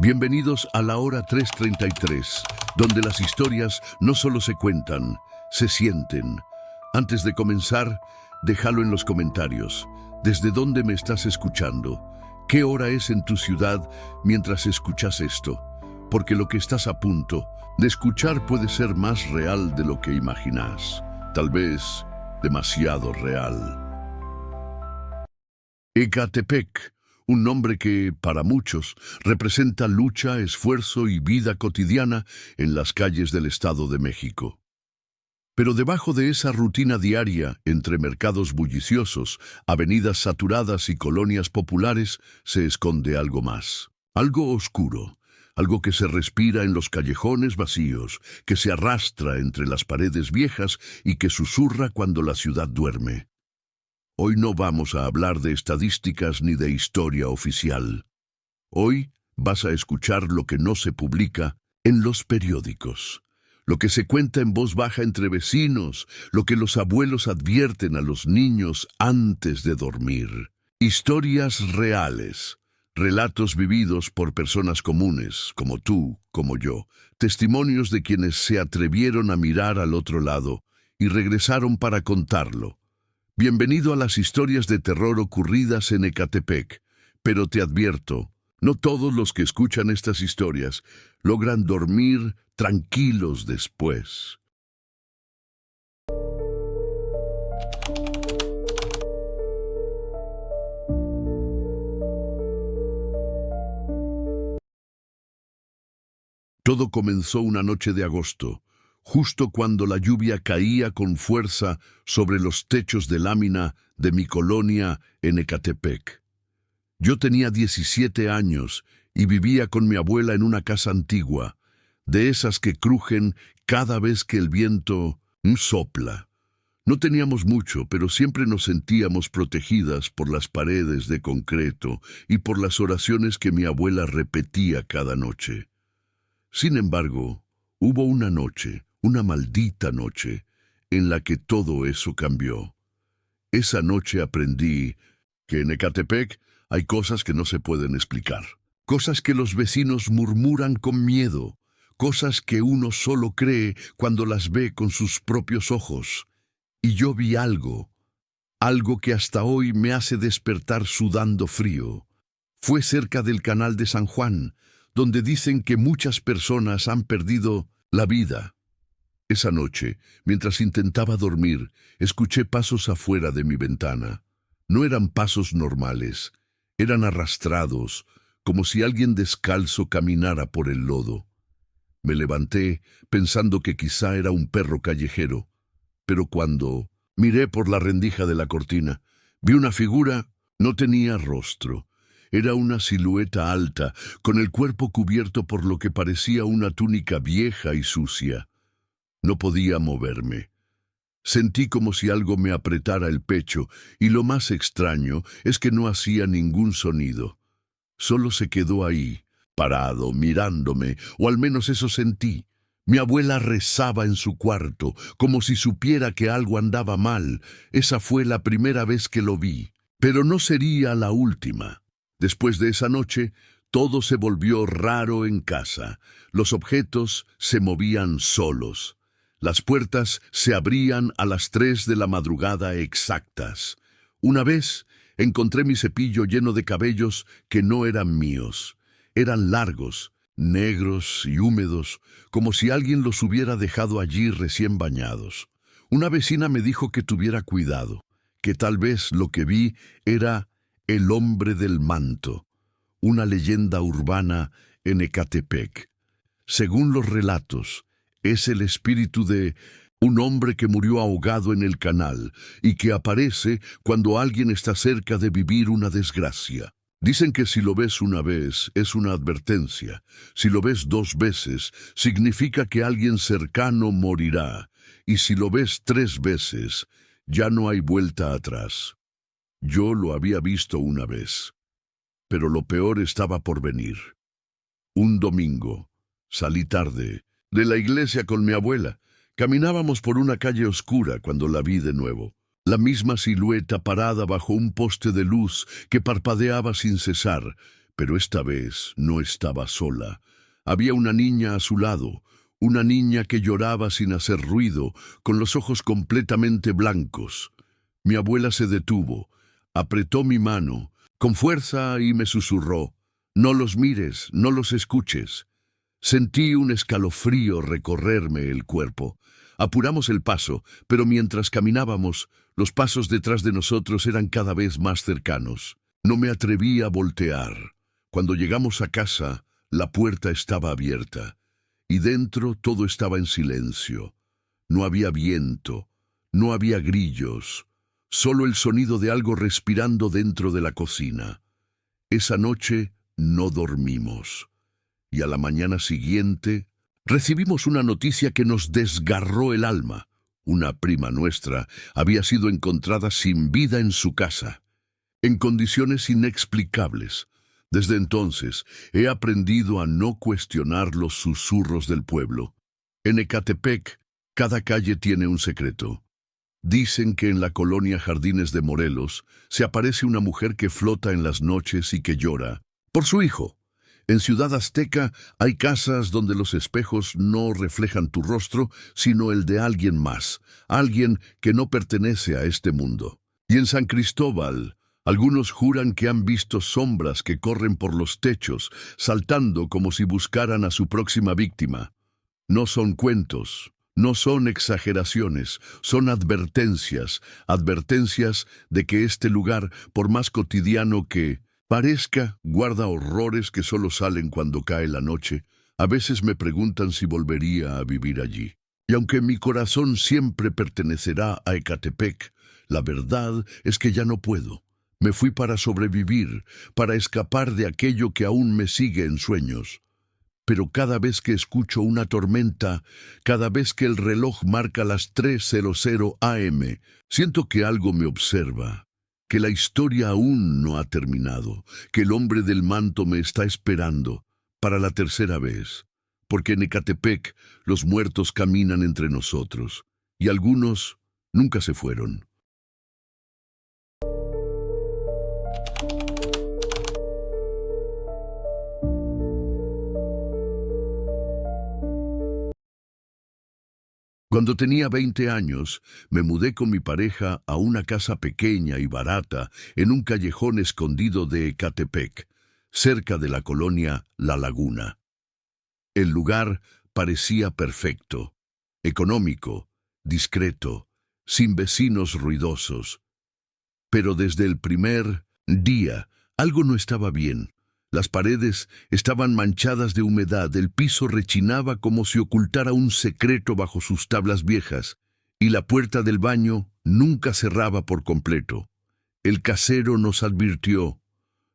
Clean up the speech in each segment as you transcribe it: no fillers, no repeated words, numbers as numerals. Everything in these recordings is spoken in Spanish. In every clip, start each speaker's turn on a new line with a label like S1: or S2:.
S1: Bienvenidos a la hora 3:33, donde las historias no solo se cuentan, se sienten. Antes de comenzar, déjalo en los comentarios. ¿Desde dónde me estás escuchando? ¿Qué hora es en tu ciudad mientras escuchas esto? Porque lo que estás a punto de escuchar puede ser más real de lo que imaginas. Tal vez demasiado real. Ecatepec, un nombre que, para muchos, representa lucha, esfuerzo y vida cotidiana en las calles del Estado de México. Pero debajo de esa rutina diaria, entre mercados bulliciosos, avenidas saturadas y colonias populares, se esconde algo más. Algo oscuro, algo que se respira en los callejones vacíos, que se arrastra entre las paredes viejas y que susurra cuando la ciudad duerme. Hoy no vamos a hablar de estadísticas ni de historia oficial. Hoy vas a escuchar lo que no se publica en los periódicos, lo que se cuenta en voz baja entre vecinos, lo que los abuelos advierten a los niños antes de dormir. Historias reales, relatos vividos por personas comunes, como tú, como yo, testimonios de quienes se atrevieron a mirar al otro lado y regresaron para contarlo. Bienvenido a las historias de terror ocurridas en Ecatepec, pero te advierto, no todos los que escuchan estas historias logran dormir tranquilos después. Todo comenzó una noche de agosto, justo cuando la lluvia caía con fuerza sobre los techos de lámina de mi colonia en Ecatepec. Yo tenía 17 años y vivía con mi abuela en una casa antigua, de esas que crujen cada vez que el viento sopla. No teníamos mucho, pero siempre nos sentíamos protegidas por las paredes de concreto y por las oraciones que mi abuela repetía cada noche. Sin embargo, hubo una noche, una maldita noche, en la que todo eso cambió. Esa noche aprendí que en Ecatepec hay cosas que no se pueden explicar, cosas que los vecinos murmuran con miedo, cosas que uno solo cree cuando las ve con sus propios ojos. Y yo vi algo que hasta hoy me hace despertar sudando frío. Fue cerca del Canal de San Juan, donde dicen que muchas personas han perdido la vida. Esa noche, mientras intentaba dormir, escuché pasos afuera de mi ventana. No eran pasos normales, eran arrastrados, como si alguien descalzo caminara por el lodo. Me levanté pensando que quizá era un perro callejero, pero cuando miré por la rendija de la cortina, vi una figura. No tenía rostro. Era una silueta alta, con el cuerpo cubierto por lo que parecía una túnica vieja y sucia. No podía moverme. Sentí como si algo me apretara el pecho, y lo más extraño es que no hacía ningún sonido. Solo se quedó ahí, parado, mirándome, o al menos eso sentí. Mi abuela rezaba en su cuarto, como si supiera que algo andaba mal. Esa fue la primera vez que lo vi, pero no sería la última. Después de esa noche, todo se volvió raro en casa. Los objetos se movían solos. Las puertas se abrían a las 3 de la madrugada exactas. Una vez encontré mi cepillo lleno de cabellos que no eran míos. Eran largos, negros y húmedos, como si alguien los hubiera dejado allí recién bañados. Una vecina me dijo que tuviera cuidado, que tal vez lo que vi era el hombre del manto, una leyenda urbana en Ecatepec. Según los relatos, es el espíritu de un hombre que murió ahogado en el canal y que aparece cuando alguien está cerca de vivir una desgracia. Dicen que si lo ves una vez es una advertencia. Si lo ves 2 veces, significa que alguien cercano morirá. Y si lo ves 3 veces, ya no hay vuelta atrás. Yo lo había visto una vez, pero lo peor estaba por venir. Un domingo, salí tarde de la iglesia con mi abuela. Caminábamos por una calle oscura cuando la vi de nuevo. La misma silueta parada bajo un poste de luz que parpadeaba sin cesar, Pero esta vez no estaba sola. Había una niña a su lado, una niña que lloraba sin hacer ruido, con los ojos completamente blancos. Mi abuela se detuvo, apretó mi mano, con fuerza y me susurró: «No los mires, no los escuches». Sentí un escalofrío recorrerme el cuerpo. Apuramos el paso, pero mientras caminábamos, los pasos detrás de nosotros eran cada vez más cercanos. No me atreví a voltear. Cuando llegamos a casa, la puerta estaba abierta, y dentro todo estaba en silencio. No había viento, no había grillos, solo el sonido de algo respirando dentro de la cocina. Esa noche no dormimos, y a la mañana siguiente recibimos una noticia que nos desgarró el alma. Una prima nuestra había sido encontrada sin vida en su casa, en condiciones inexplicables. Desde entonces he aprendido a no cuestionar los susurros del pueblo. En Ecatepec, cada calle tiene un secreto. Dicen que en la colonia Jardines de Morelos se aparece una mujer que flota en las noches y que llora por su hijo. En Ciudad Azteca hay casas donde los espejos no reflejan tu rostro, sino el de alguien más, alguien que no pertenece a este mundo. Y en San Cristóbal, algunos juran que han visto sombras que corren por los techos, saltando como si buscaran a su próxima víctima. No son cuentos, no son exageraciones, son advertencias, advertencias de que este lugar, por más cotidiano que parezca, guarda horrores que solo salen cuando cae la noche. A veces me preguntan si volvería a vivir allí. Y aunque mi corazón siempre pertenecerá a Ecatepec, la verdad es que ya no puedo. Me fui para sobrevivir, para escapar de aquello que aún me sigue en sueños. Pero cada vez que escucho una tormenta, cada vez que el reloj marca las 3:00 AM, siento que algo me observa, que la historia aún no ha terminado, que el hombre del manto me está esperando para la tercera vez, porque en Ecatepec los muertos caminan entre nosotros, y algunos nunca se fueron. Cuando tenía 20 años, me mudé con mi pareja a una casa pequeña y barata en un callejón escondido de Ecatepec, cerca de la colonia La Laguna. El lugar parecía perfecto, económico, discreto, sin vecinos ruidosos. Pero desde el primer día, algo no estaba bien. Las paredes estaban manchadas de humedad, el piso rechinaba como si ocultara un secreto bajo sus tablas viejas, y la puerta del baño nunca cerraba por completo. El casero nos advirtió: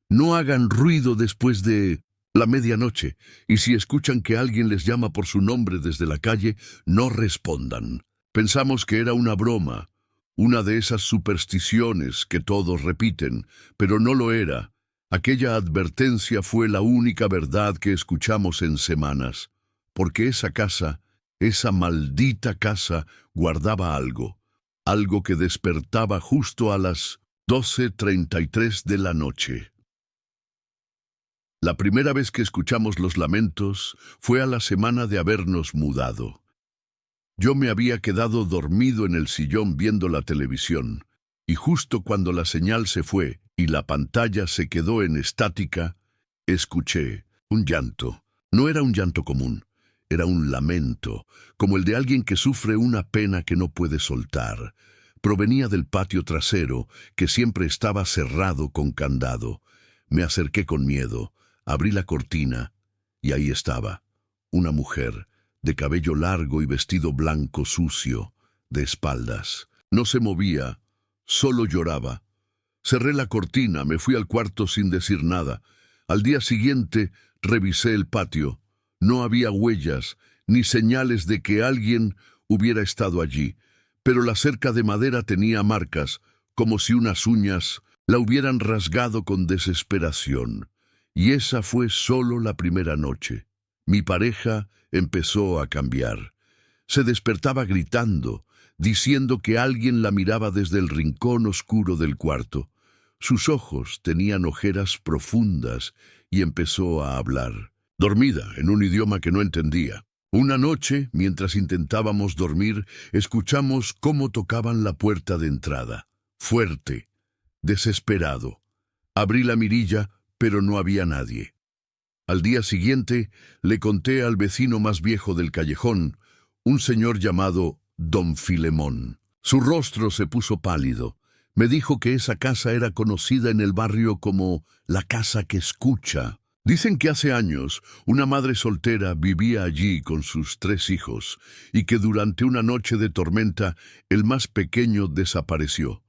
S1: no hagan ruido después de la medianoche, y si escuchan que alguien les llama por su nombre desde la calle, no respondan. Pensamos que era una broma, una de esas supersticiones que todos repiten, pero no lo era. Aquella advertencia fue la única verdad que escuchamos en semanas, porque esa casa, esa maldita casa, guardaba algo, algo que despertaba justo a las 12:33 de la noche. La primera vez que escuchamos los lamentos fue a la semana de habernos mudado. Yo me había quedado dormido en el sillón viendo la televisión, y justo cuando la señal se fue y la pantalla se quedó en estática, escuché un llanto. No era un llanto común, era un lamento, como el de alguien que sufre una pena que no puede soltar. Provenía del patio trasero, que siempre estaba cerrado con candado. Me acerqué con miedo, abrí la cortina, y ahí estaba, una mujer, de cabello largo y vestido blanco sucio, de espaldas. No se movía, solo lloraba. Cerré la cortina, me fui al cuarto sin decir nada. Al día siguiente revisé el patio. No había huellas, ni señales de que alguien hubiera estado allí, pero la cerca de madera tenía marcas, como si unas uñas la hubieran rasgado con desesperación. Y esa fue solo la primera noche. Mi pareja empezó a cambiar. Se despertaba gritando, diciendo que alguien la miraba desde el rincón oscuro del cuarto. Sus ojos tenían ojeras profundas y empezó a hablar, dormida, en un idioma que no entendía. Una noche, mientras intentábamos dormir, escuchamos cómo tocaban la puerta de entrada. Fuerte, desesperado. Abrí la mirilla, pero no había nadie. Al día siguiente, le conté al vecino más viejo del callejón, un señor llamado Don Filemón. Su rostro se puso pálido. Me dijo que esa casa era conocida en el barrio como la casa que escucha. Dicen que hace años una madre soltera vivía allí con sus 3 hijos y que durante una noche de tormenta el más pequeño desapareció.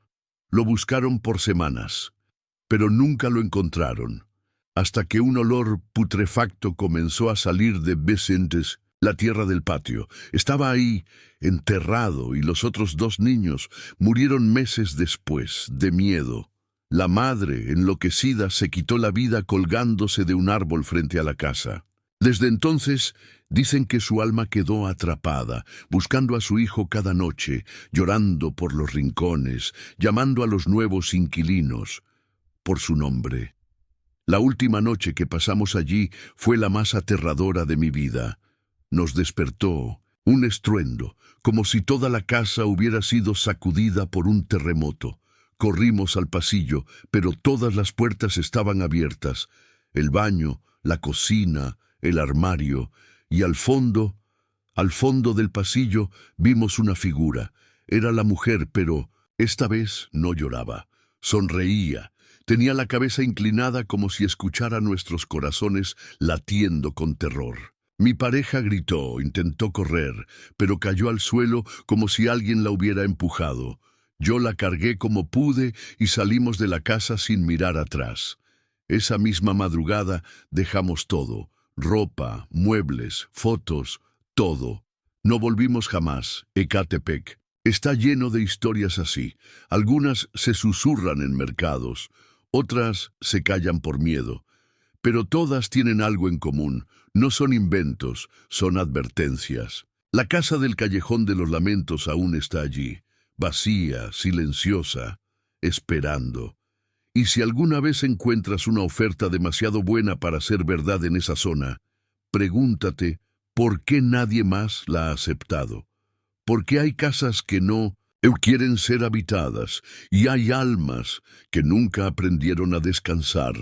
S1: Lo buscaron por semanas, pero nunca lo encontraron, hasta que un olor putrefacto comenzó a salir de Vicentes, la tierra del patio. Estaba ahí, enterrado, y los otros 2 niños murieron meses después, de miedo. La madre, enloquecida, se quitó la vida colgándose de un árbol frente a la casa. Desde entonces, dicen que su alma quedó atrapada, buscando a su hijo cada noche, llorando por los rincones, llamando a los nuevos inquilinos por su nombre. La última noche que pasamos allí fue la más aterradora de mi vida. Nos despertó un estruendo, como si toda la casa hubiera sido sacudida por un terremoto. Corrimos al pasillo, pero todas las puertas estaban abiertas. El baño, la cocina, el armario, y al fondo del pasillo, vimos una figura. Era la mujer, pero esta vez no lloraba. Sonreía. Tenía la cabeza inclinada como si escuchara nuestros corazones latiendo con terror. Mi pareja gritó, intentó correr, pero cayó al suelo como si alguien la hubiera empujado. Yo la cargué como pude y salimos de la casa sin mirar atrás. Esa misma madrugada dejamos todo, ropa, muebles, fotos, todo. No volvimos jamás. Ecatepec está lleno de historias así. Algunas se susurran en mercados, otras se callan por miedo. Pero todas tienen algo en común. No son inventos, son advertencias. La casa del Callejón de los Lamentos aún está allí, vacía, silenciosa, esperando. Y si alguna vez encuentras una oferta demasiado buena para ser verdad en esa zona, pregúntate por qué nadie más la ha aceptado. Porque hay casas que no quieren ser habitadas y hay almas que nunca aprendieron a descansar.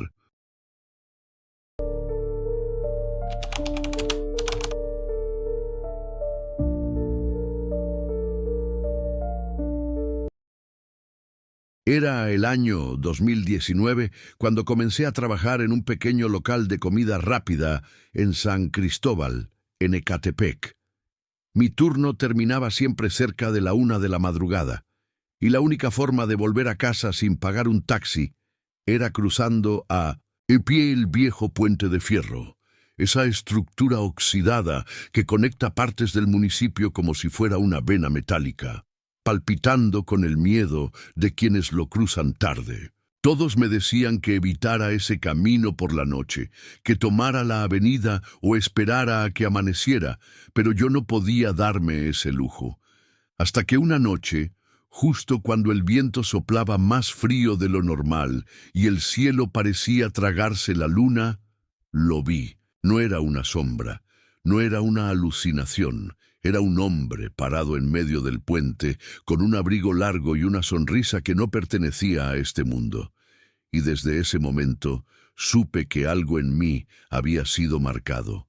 S1: Era el año 2019 cuando comencé a trabajar en un pequeño local de comida rápida en San Cristóbal, en Ecatepec. Mi turno terminaba siempre cerca de la 1 de la madrugada, y la única forma de volver a casa sin pagar un taxi era cruzando a pie el viejo puente de fierro, esa estructura oxidada que conecta partes del municipio como si fuera una vena metálica, palpitando con el miedo de quienes lo cruzan tarde. Todos me decían que evitara ese camino por la noche, que tomara la avenida o esperara a que amaneciera, pero yo no podía darme ese lujo. Hasta que una noche, justo cuando el viento soplaba más frío de lo normal y el cielo parecía tragarse la luna, lo vi. No era una sombra, no era una alucinación. Era un hombre parado en medio del puente, con un abrigo largo y una sonrisa que no pertenecía a este mundo. Y desde ese momento supe que algo en mí había sido marcado.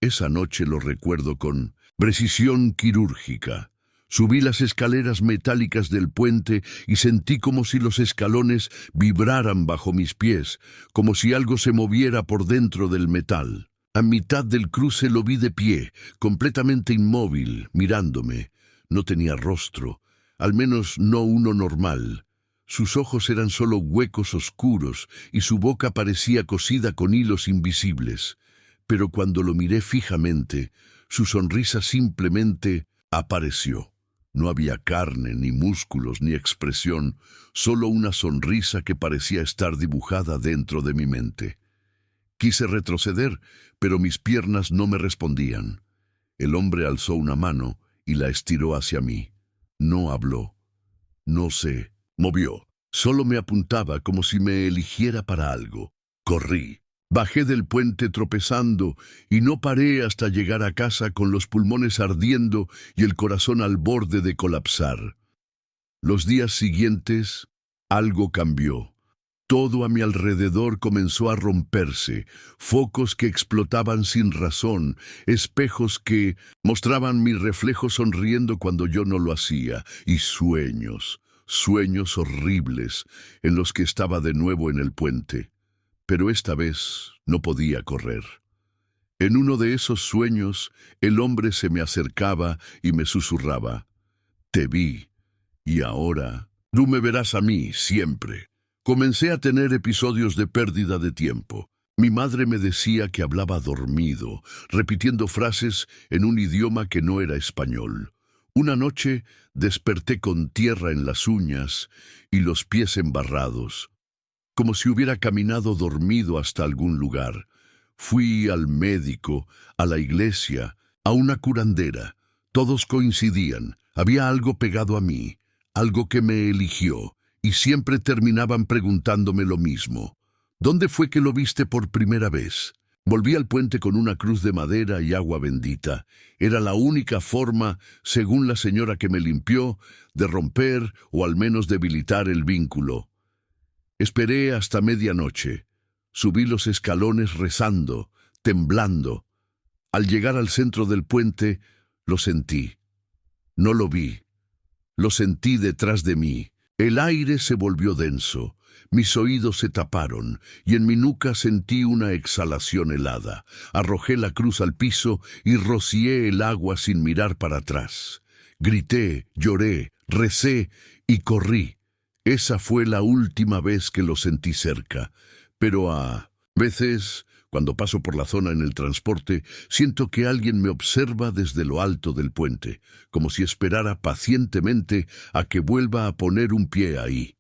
S1: Esa noche lo recuerdo con precisión quirúrgica. Subí las escaleras metálicas del puente y sentí como si los escalones vibraran bajo mis pies, como si algo se moviera por dentro del metal. A mitad del cruce lo vi de pie, completamente inmóvil, mirándome. No tenía rostro, al menos no uno normal. Sus ojos eran solo huecos oscuros y su boca parecía cosida con hilos invisibles. Pero cuando lo miré fijamente, su sonrisa simplemente apareció. No había carne, ni músculos, ni expresión, solo una sonrisa que parecía estar dibujada dentro de mi mente. Quise retroceder, pero mis piernas no me respondían. El hombre alzó una mano y la estiró hacia mí. No habló. No se movió. Solo me apuntaba como si me eligiera para algo. Corrí. Bajé del puente tropezando y no paré hasta llegar a casa con los pulmones ardiendo y el corazón al borde de colapsar. Los días siguientes, algo cambió. Todo a mi alrededor comenzó a romperse, focos que explotaban sin razón, espejos que mostraban mi reflejo sonriendo cuando yo no lo hacía, y sueños horribles en los que estaba de nuevo en el puente. Pero esta vez no podía correr. En uno de esos sueños, el hombre se me acercaba y me susurraba: «Te vi, y ahora tú me verás a mí siempre». Comencé a tener episodios de pérdida de tiempo. Mi madre me decía que hablaba dormido, repitiendo frases en un idioma que no era español. Una noche desperté con tierra en las uñas y los pies embarrados, como si hubiera caminado dormido hasta algún lugar. Fui al médico, a la iglesia, a una curandera. Todos coincidían. Había algo pegado a mí, algo que me eligió. Y siempre terminaban preguntándome lo mismo. ¿Dónde fue que lo viste por primera vez? Volví al puente con una cruz de madera y agua bendita. Era la única forma, según la señora que me limpió, de romper o al menos debilitar el vínculo. Esperé hasta medianoche. Subí los escalones rezando, temblando. Al llegar al centro del puente, lo sentí. No lo vi. Lo sentí detrás de mí. El aire se volvió denso, mis oídos se taparon y en mi nuca sentí una exhalación helada. Arrojé la cruz al piso y rocié el agua sin mirar para atrás. Grité, lloré, recé y corrí. Esa fue la última vez que lo sentí cerca, pero a veces, cuando paso por la zona en el transporte, siento que alguien me observa desde lo alto del puente, como si esperara pacientemente a que vuelva a poner un pie ahí.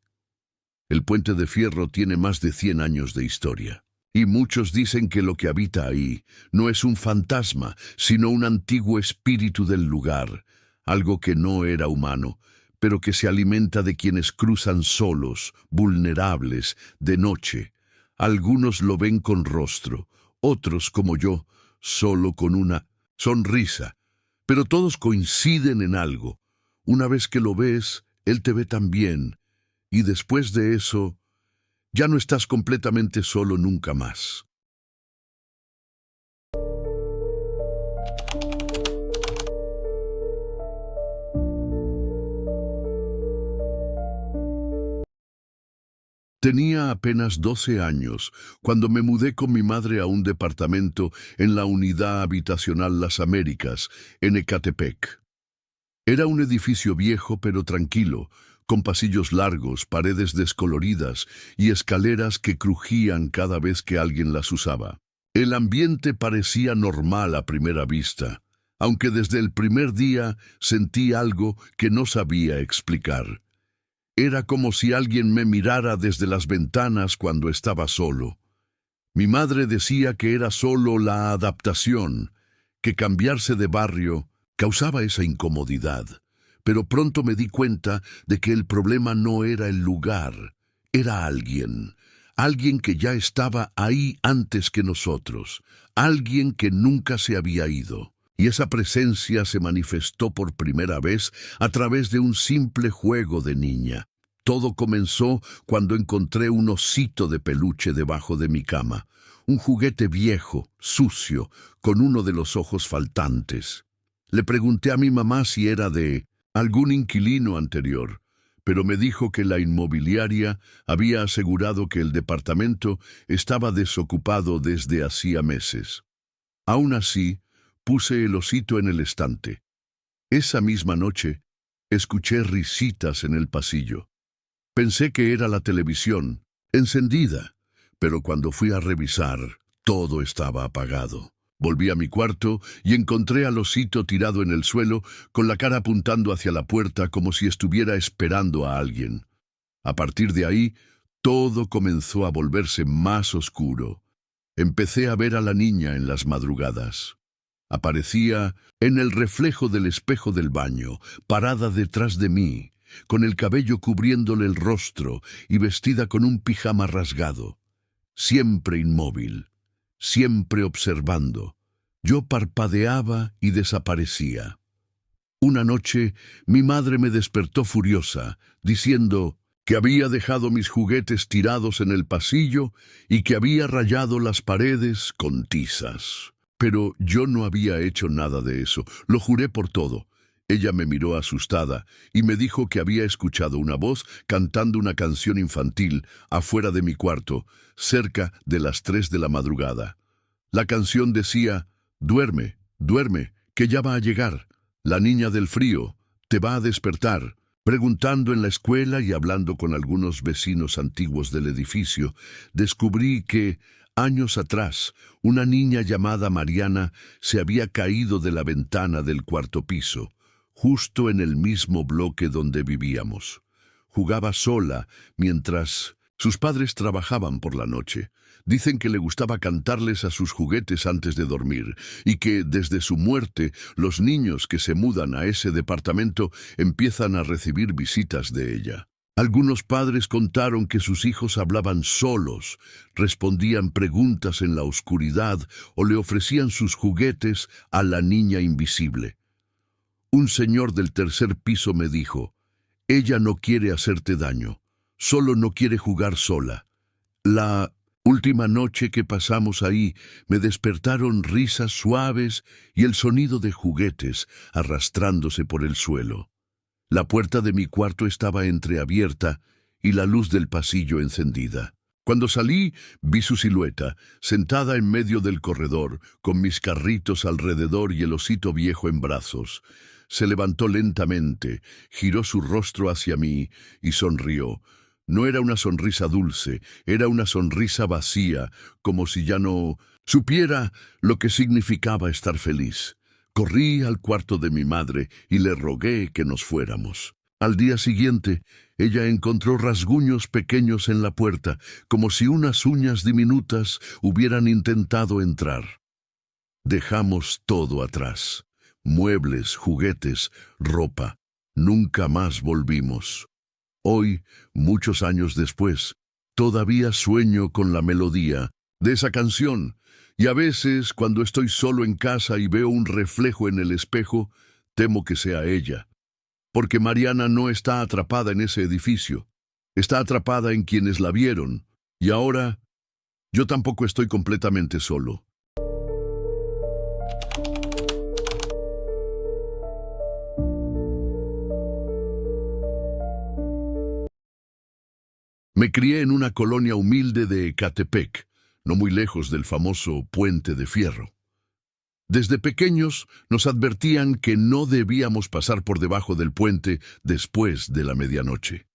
S1: El puente de fierro tiene más de 100 años de historia, y muchos dicen que lo que habita ahí no es un fantasma, sino un antiguo espíritu del lugar, algo que no era humano, pero que se alimenta de quienes cruzan solos, vulnerables, de noche. Algunos lo ven con rostro, otros, como yo, solo con una sonrisa. Pero todos coinciden en algo. Una vez que lo ves, él te ve también. Y después de eso, ya no estás completamente solo nunca más. Tenía apenas 12 años cuando me mudé con mi madre a un departamento en la Unidad Habitacional Las Américas, en Ecatepec. Era un edificio viejo pero tranquilo, con pasillos largos, paredes descoloridas y escaleras que crujían cada vez que alguien las usaba. El ambiente parecía normal a primera vista, aunque desde el primer día sentí algo que no sabía explicar. Era como si alguien me mirara desde las ventanas cuando estaba solo. Mi madre decía que era solo la adaptación, que cambiarse de barrio causaba esa incomodidad. Pero pronto me di cuenta de que el problema no era el lugar, era alguien que ya estaba ahí antes que nosotros, alguien que nunca se había ido. Y esa presencia se manifestó por primera vez a través de un simple juego de niña. Todo comenzó cuando encontré un osito de peluche debajo de mi cama, un juguete viejo, sucio, con uno de los ojos faltantes. Le pregunté a mi mamá si era de algún inquilino anterior, pero me dijo que la inmobiliaria había asegurado que el departamento estaba desocupado desde hacía meses. Aún así, puse el osito en el estante. Esa misma noche, escuché risitas en el pasillo. Pensé que era la televisión, encendida, pero cuando fui a revisar, todo estaba apagado. Volví a mi cuarto y encontré al osito tirado en el suelo, con la cara apuntando hacia la puerta como si estuviera esperando a alguien. A partir de ahí, todo comenzó a volverse más oscuro. Empecé a ver a la niña en las madrugadas. Aparecía en el reflejo del espejo del baño, parada detrás de mí, con el cabello cubriéndole el rostro y vestida con un pijama rasgado. Siempre inmóvil, siempre observando. Yo parpadeaba y desaparecía. Una noche, mi madre me despertó furiosa, diciendo que había dejado mis juguetes tirados en el pasillo y que había rayado las paredes con tizas. Pero yo no había hecho nada de eso, lo juré por todo. Ella me miró asustada y me dijo que había escuchado una voz cantando una canción infantil afuera de mi cuarto, cerca de las 3 de la madrugada. La canción decía: «Duerme, duerme, que ya va a llegar. La niña del frío te va a despertar». Preguntando en la escuela y hablando con algunos vecinos antiguos del edificio, descubrí que, años atrás, una niña llamada Mariana se había caído de la ventana del 4º piso, justo en el mismo bloque donde vivíamos. Jugaba sola mientras sus padres trabajaban por la noche. Dicen que le gustaba cantarles a sus juguetes antes de dormir y que, desde su muerte, los niños que se mudan a ese departamento empiezan a recibir visitas de ella. Algunos padres contaron que sus hijos hablaban solos, respondían preguntas en la oscuridad o le ofrecían sus juguetes a la niña invisible. Un señor del 3er piso me dijo: «Ella no quiere hacerte daño, solo no quiere jugar sola». La última noche que pasamos ahí, me despertaron risas suaves y el sonido de juguetes arrastrándose por el suelo. La puerta de mi cuarto estaba entreabierta y la luz del pasillo encendida. Cuando salí, vi su silueta, sentada en medio del corredor, con mis carritos alrededor y el osito viejo en brazos. Se levantó lentamente, giró su rostro hacia mí y sonrió. No era una sonrisa dulce, era una sonrisa vacía, como si ya no supiera lo que significaba estar feliz. Corrí al cuarto de mi madre y le rogué que nos fuéramos. Al día siguiente, ella encontró rasguños pequeños en la puerta, como si unas uñas diminutas hubieran intentado entrar. Dejamos todo atrás: muebles, juguetes, ropa. Nunca más volvimos. Hoy, muchos años después, todavía sueño con la melodía de esa canción, y a veces, cuando estoy solo en casa y veo un reflejo en el espejo, temo que sea ella. Porque Mariana no está atrapada en ese edificio, está atrapada en quienes la vieron, y ahora yo tampoco estoy completamente solo. Me crié en una colonia humilde de Ecatepec, no muy lejos del famoso Puente de Fierro. Desde pequeños nos advertían que no debíamos pasar por debajo del puente después de la medianoche.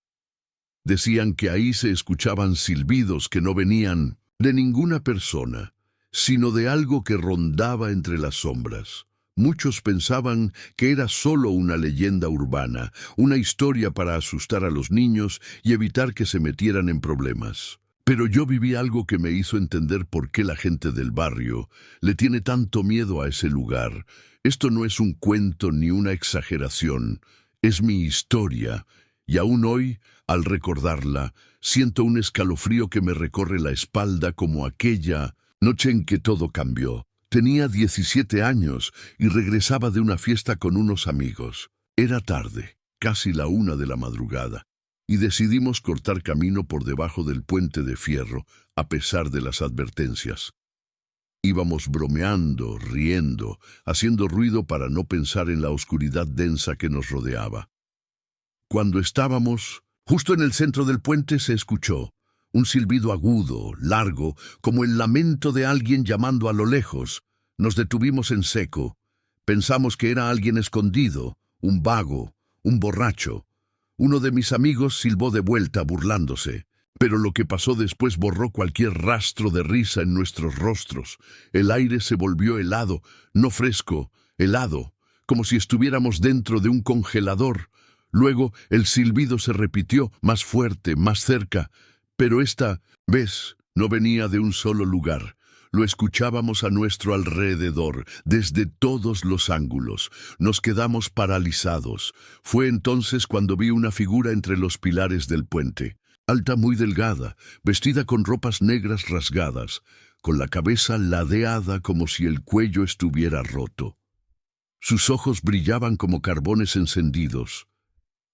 S1: Decían que ahí se escuchaban silbidos que no venían de ninguna persona, sino de algo que rondaba entre las sombras. Muchos pensaban que era solo una leyenda urbana, una historia para asustar a los niños y evitar que se metieran en problemas. Pero yo viví algo que me hizo entender por qué la gente del barrio le tiene tanto miedo a ese lugar. Esto no es un cuento ni una exageración, es mi historia, y aún hoy, al recordarla, siento un escalofrío que me recorre la espalda como aquella noche en que todo cambió. Tenía 17 años y regresaba de una fiesta con unos amigos. Era tarde, casi la 1 de la madrugada, y decidimos cortar camino por debajo del Puente de Fierro, a pesar de las advertencias. Íbamos bromeando, riendo, haciendo ruido para no pensar en la oscuridad densa que nos rodeaba. Cuando estábamos justo en el centro del puente, se escuchó un silbido agudo, largo, como el lamento de alguien llamando a lo lejos. Nos detuvimos en seco. Pensamos que era alguien escondido, un vago, un borracho. Uno de mis amigos silbó de vuelta, burlándose. Pero lo que pasó después borró cualquier rastro de risa en nuestros rostros. El aire se volvió helado, no fresco, helado, como si estuviéramos dentro de un congelador. Luego el silbido se repitió, más fuerte, más cerca. Pero esta vez no venía de un solo lugar. Lo escuchábamos a nuestro alrededor, desde todos los ángulos. Nos quedamos paralizados. Fue entonces cuando vi una figura entre los pilares del puente. Alta, muy delgada, vestida con ropas negras rasgadas, con la cabeza ladeada como si el cuello estuviera roto. Sus ojos brillaban como carbones encendidos,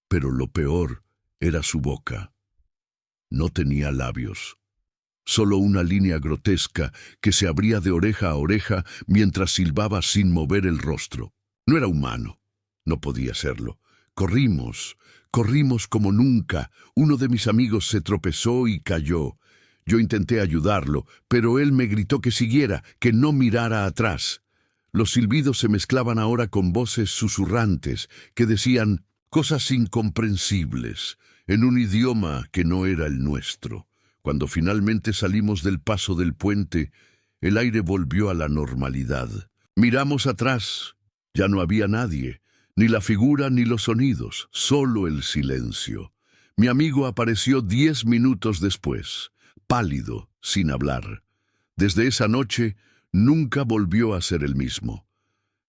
S1: pero lo peor era su boca. No tenía labios, solo una línea grotesca que se abría de oreja a oreja mientras silbaba sin mover el rostro. No era humano, no podía serlo. Corrimos como nunca. Uno de mis amigos se tropezó y cayó. Yo intenté ayudarlo, pero él me gritó que siguiera, que no mirara atrás. Los silbidos se mezclaban ahora con voces susurrantes que decían cosas incomprensibles en un idioma que no era el nuestro. Cuando finalmente salimos del paso del puente, el aire volvió a la normalidad. Miramos atrás. Ya no había nadie, ni la figura ni los sonidos, solo el silencio. Mi amigo apareció 10 minutos después, pálido, sin hablar. Desde esa noche, nunca volvió a ser el mismo.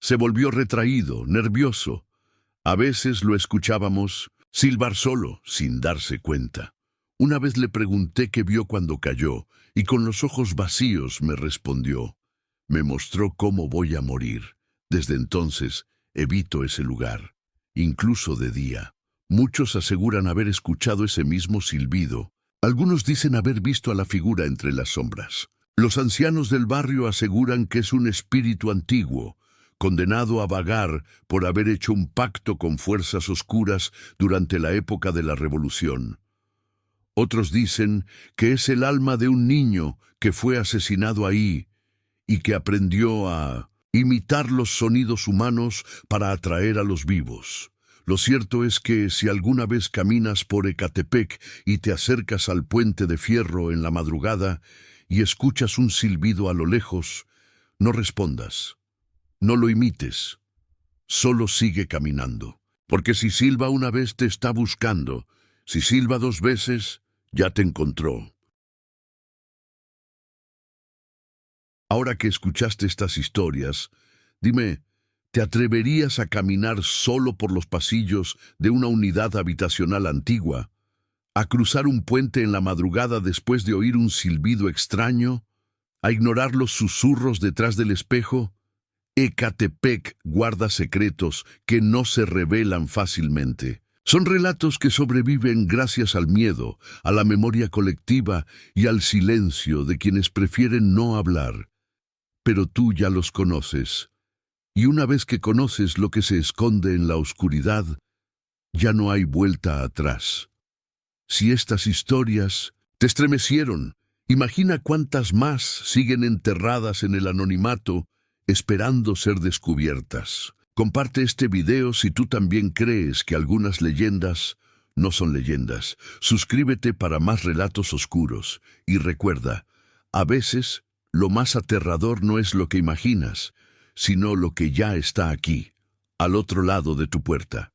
S1: Se volvió retraído, nervioso. A veces lo escuchábamos silbar solo, sin darse cuenta. Una vez le pregunté qué vio cuando cayó, y con los ojos vacíos me respondió. Me mostró cómo voy a morir. Desde entonces, evito ese lugar, incluso de día. Muchos aseguran haber escuchado ese mismo silbido. Algunos dicen haber visto a la figura entre las sombras. Los ancianos del barrio aseguran que es un espíritu antiguo, condenado a vagar por haber hecho un pacto con fuerzas oscuras durante la época de la Revolución. Otros dicen que es el alma de un niño que fue asesinado ahí y que aprendió a imitar los sonidos humanos para atraer a los vivos. Lo cierto es que si alguna vez caminas por Ecatepec y te acercas al puente de fierro en la madrugada y escuchas un silbido a lo lejos, no respondas, no lo imites, solo sigue caminando. Porque si silba una vez te está buscando, si silba 2 veces, ya te encontró. Ahora que escuchaste estas historias, dime, ¿te atreverías a caminar solo por los pasillos de una unidad habitacional antigua? ¿A cruzar un puente en la madrugada después de oír un silbido extraño? ¿A ignorar los susurros detrás del espejo? Ecatepec guarda secretos que no se revelan fácilmente. Son relatos que sobreviven gracias al miedo, a la memoria colectiva y al silencio de quienes prefieren no hablar. Pero tú ya los conoces, y una vez que conoces lo que se esconde en la oscuridad, ya no hay vuelta atrás. Si estas historias te estremecieron, imagina cuántas más siguen enterradas en el anonimato, esperando ser descubiertas. Comparte este video si tú también crees que algunas leyendas no son leyendas. Suscríbete para más relatos oscuros, y recuerda, a veces lo más aterrador no es lo que imaginas, sino lo que ya está aquí, al otro lado de tu puerta.